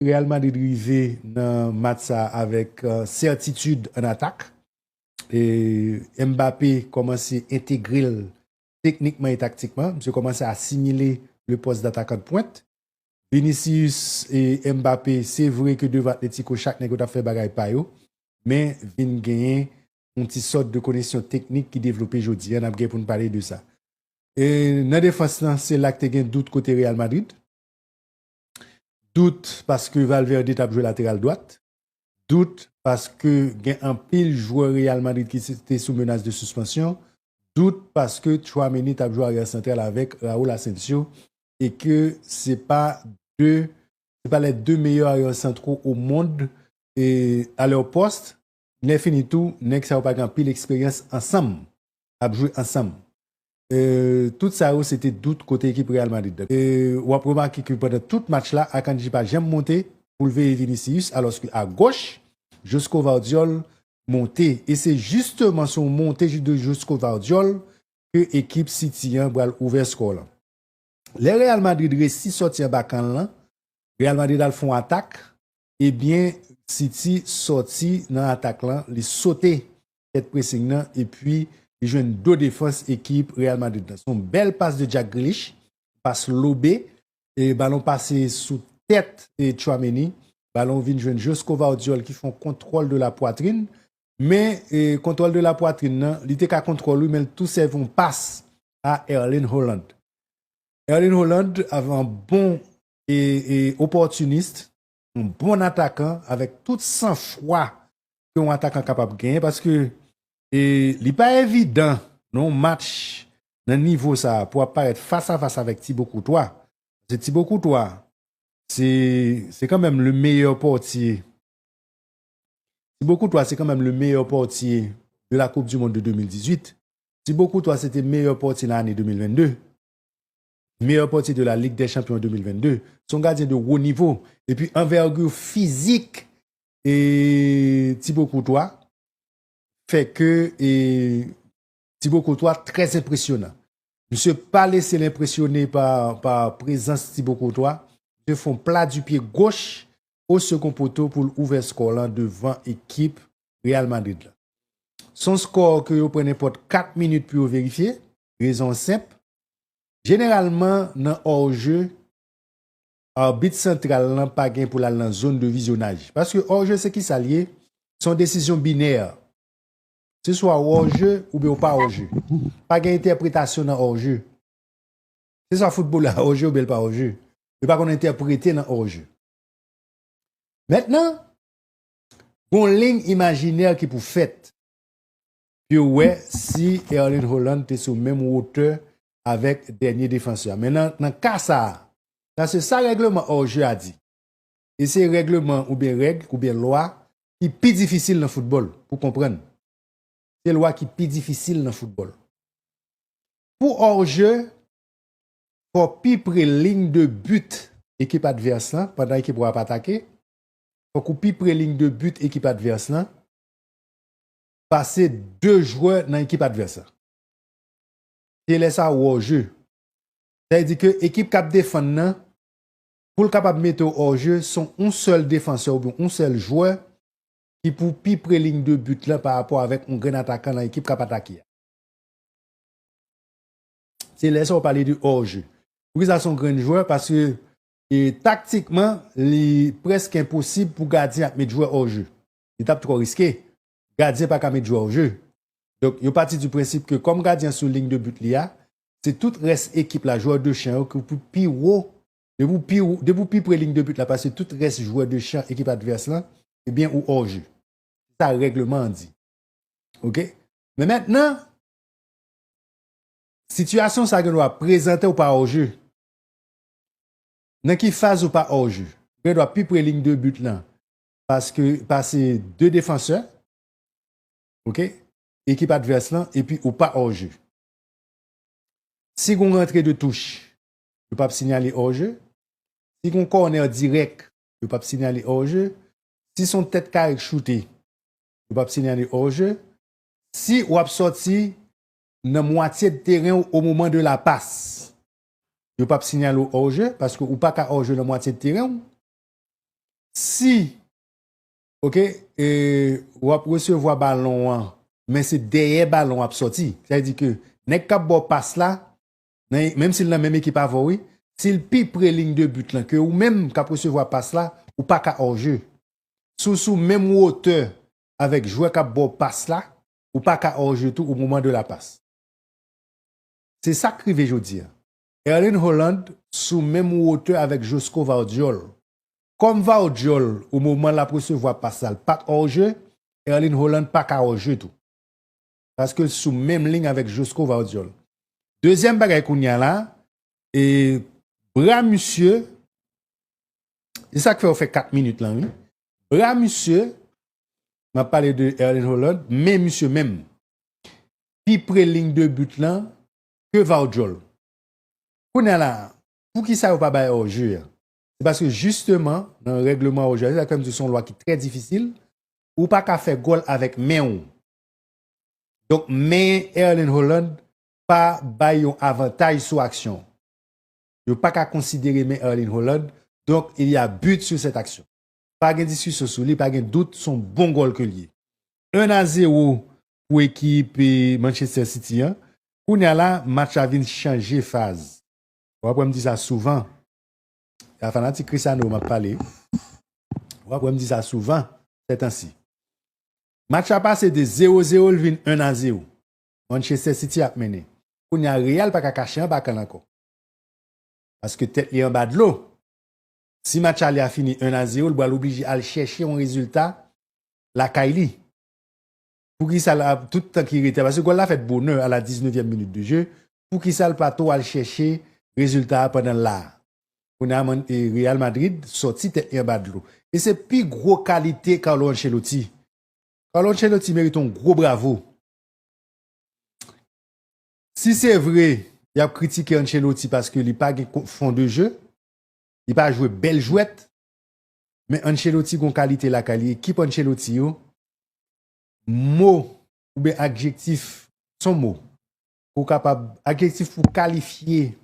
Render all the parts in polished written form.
Real Madrid rivé dans match ça avec certitude en attaque. Et Mbappé commence à intégrer techniquement et tactiquement. Je commence à assimiler le poste d'attaquant de pointe. Vinicius et Mbappé, c'est vrai que devant Atletico, chaque nègre a fait bagaille par eux, mais vin gagner une petite sorte de connaissance technique qui développée aujourd'hui. On a pour nous parler de ça. Et dans la défense, c'est là que tu as doute côté Real Madrid. Doute parce que Valverde a joué latéral droite. Doute parce que il y a un pile joueur Real Madrid qui était sous menace de suspension. Doute parce que Tchouaméni a joué arrière central avec Raúl Asensio et que c'est pas les deux meilleurs arrière centraux au monde et à leur poste. N'est fini tout, n'est que ça va pas pile expérience ensemble, à jouer ensemble. Tout ça, c'était doute côté équipe Real Madrid. On a remarqué que pendant tout match là, Akanji pas jamais monté pour lever Vinicius, alors qu'à gauche, Josko Vardiol monté. Et c'est justement son montée de Josko Vardiol que l'équipe City a ouvert score là. Les Real Madrid réussit sortir bacan là, Real Madrid a font attaque, et bien City sorti dans l'attaque là, les sauter tête pressing là, et puis il joue une deux défenses équipe Real Madrid. Son belle passe de Jack Grealish, passe lobé, et ballon passé sous tête de Tchouaméni, ballon vient jouer Josko Vardiol qui font contrôle de la poitrine, mais contrôle de la poitrine, il était qu'à contrôler, mais tout ça vont passe à Erling Haaland. Erling Haaland avait un bon et opportuniste, un bon attaquant avec tout sang-froid qu'un attaquant capable de gagner parce que il n'est pas évident non match dans le niveau ça pour apparaître face à face avec Thibaut Courtois. C'est Thibaut Courtois, c'est quand même le meilleur portier. Thibaut Courtois, c'est quand même le meilleur portier de la Coupe du Monde de 2018. Thibaut Courtois, c'était le meilleur portier de l'année 2022. Meilleur portier de la Ligue des Champions 2022. Son gardien de haut niveau. Et puis, envergure physique et Thibaut Courtois fait que Thibaut Courtois très impressionnant. Je ne suis pas laissé l'impressionner par présence Thibaut Courtois. Ils font plat du pied gauche au second poteau pour ouvrir score là devant l'équipe Real Madrid. Là. Son score que vous prenez pour 4 minutes pour vérifier. Raison simple. Généralement, dans hors-jeu, arbitre central n'a pas gain pour la zone de visionnage. Parce que hors-jeu, c'est qui s'allie, sont décisions binaires. Ce soit hors-jeu ou bien pas hors-jeu. Pas gain interprétation dans hors-jeu. C'est soit football là, hors-jeu ou bien pas hors-jeu. Il pas qu'on interpréter dans hors-jeu. Maintenant, une ligne imaginaire qui pour fait. Puis ouais, si Erling Haaland est sur même hauteur avec dernier défenseur. Maintenant, dans le cas ça, c'est ça règlement hors-jeu a dit. Et c'est règlement ou bien règle ou bien loi qui est plus difficile dans le football, pour comprendre. C'est loi qui est plus difficile dans le football. Pour hors-jeu, pour plus près ligne de but équipe adverse là, pendant l'équipe ne va pas attaquer, pour plus près ligne de but équipe adverse là, passer 2 joueurs dans l'équipe adverse. C'est là ça hors-jeu. C'est-à-dire que l'équipe cap défend pour le capable de mettre hors-jeu sont un seul défenseur ou bien un seul joueur qui pour plus près ligne de but là par rapport avec un grand attaquant dans l'équipe cap attaquer. C'est là ça on parler du hors-jeu. Pour ça sont grand joueur parce que tactiquement, il est presque impossible pour gardien de mettre joueur hors-jeu. Il est trop risqué. Gardien pas qu'à mettre joueur hors-jeu. Donc, il est parti du principe que comme gardien sur ligne de but là, c'est tout reste équipe la joueur de champ que pour pire haut, de vous pire près ligne de but là parce que tout reste joueur de champ équipe adverse là, eh bien ou hors-jeu. Ça règlement dit. OK? Mais maintenant situation ça que doit présenter ou pas hors-jeu. Dans qui phase ou pas hors-jeu. Il doit plus près ligne de but là parce que passer 2 défenseurs. OK? Équipe adverse là, et puis ou pas hors-jeu. Si on rentre de touche, vous ne pouvez pas signaler hors-jeu. Si on corner direct, vous ne pouvez pas signaler hors-jeu. Si son tête carré shooté, vous ne pouvez pas signaler hors-jeu. Si vous avez sorti dans moitié de terrain au moment de la passe, vous ne pouvez pas signaler hors-jeu parce que vous n'avez pas hors-jeu dans moitié de terrain. Si, ok, ou ap recevoir ballon, mais c'est derrière ballon ap sorti. C'est-à-dire que, nek kap bo passe là, même s'il n'a même équipe avant, oui, s'il pi près ligne de but là, que ou même kap recevoir passe là, ou pas ka hors jeu. Sous même hauteur avec joueur kap bo passe là, ou pas ka hors jeu tout au moment de la passe. C'est ça que je veux dire. Erling Haaland sous même hauteur avec Josko Vardiol. Comme Vardiol, au moment de la recevoir passe là, pas hors jeu, Erling Haaland pas ka hors jeu tout. Parce que sous même ligne avec Josko Vardiol. Deuxième bagay qu'on y a là, et bras monsieur, c'est ça que fait 4 minutes là, oui. Bras monsieur, m'a parlé de Erling Haaland, mais monsieur même, puis près ligne de but là, que Vardiol. Qu'on y a là, pour qui ça ou pas bail au jeu? C'est parce que justement, dans le règlement au jeu, c'est comme son loi qui est très difficile, ou pas qu'à faire goal avec main. Donc, mais Erling Haaland, pas bail un avantage sur action. Il n'y a pas qu'à considérer mais Erling Haaland. Donc, il y a but sur cette action. Pas de discussion sur lui, pas de doute, son bon goal que lié. 1-0 pour l'équipe Manchester City. On y a là, match a vient changer phase. On va me dire ça souvent. La fanatique Cristiano m'a parlé. On va me dire ça souvent. C'est ainsi. Match a passé de 0-0, il vient 1-0. Manchester City a mené. On y a Real pas qu'à cacher un bacan encore. Parce que tête est en bas de l'eau. Si match a fini 1-0, il va l'obliger à chercher un résultat la Kaili. Pour qu'il ça tout le temps qu'il était parce que là fait bonheur à la 19e minute de jeu pour qu'il ça le plateau à chercher résultat pendant là. On a Real Madrid sorti tête en bas de l'eau. Et c'est plus gros qualité Carlo Ancelotti. Carlo Ancelotti mérite un gros bravo. Si c'est vrai, il a critiqué Ancelotti parce qu'il n'a pas de fond de jeu, il n'a pas joué belle jouette, mais Ancelotti a une qualité la qualité. Équipe Ancelotti, mot ou bien adjectif, son mot, pour capable, adjectif pour qualifier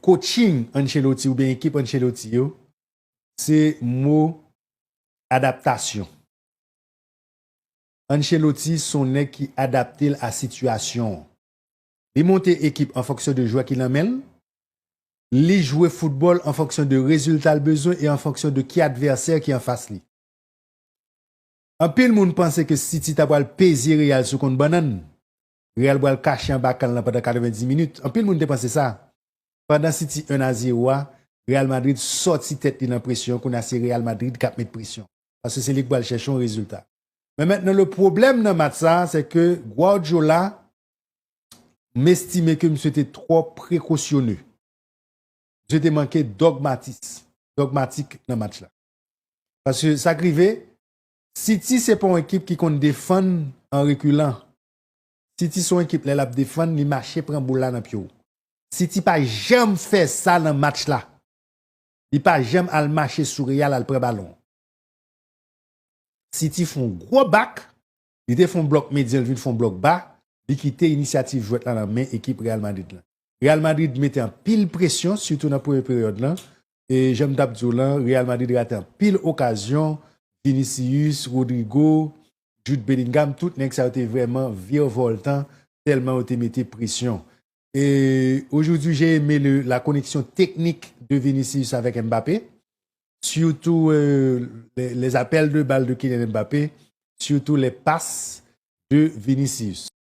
coaching Ancelotti ou bien équipe Ancelotti, c'est mot adaptation. Ancelotti, son nez qui adapte à la situation. Il monte équipe en fonction de joueurs qu'il emmène. Il joue football en fonction de résultats besoin et en fonction de qui adversaire qui en face lui. En pile monde pense que City t'a le peser Real sur contre banane. Real va le cacher en bacal pendant 90 minutes. En pile monde pense ça. Pendant City 1-0, Real Madrid sorti tête dans pression qu'on a c'est Real Madrid qui met pression parce que c'est lui qui va chercher un résultat. Mais maintenant, le problème dans match ça, c'est que Guardiola m'estimait que monsieur était trop précautionneux. Monsieur était manqué dogmatique dans le match là. Parce que ça arrivait, City, c'est pas une équipe qui compte défendre en reculant. City, son équipe, elle a défendre, il marche, prend boule là dans le pied. City pas jamais fait ça dans le match là. Il pas jamais al marcher sur Real al prend ballon. City font gros bac, ils font bloc médian, ils font bloc bas, ils quittent initiative jouer dans la main équipe Real Madrid là. Real Madrid mettait en pile pression surtout dans la première période là et j'aime d'Abdoulan, Real Madrid raté en pile occasion, Vinicius, Rodrigo, Jude Bellingham, tout nèg ça a été vraiment virevoltant tellement été metté pression. Et aujourd'hui, j'ai aimé la connexion technique de Vinicius avec Mbappé. Surtout les appels de balles de Kylian Mbappé, surtout les passes de Vinicius.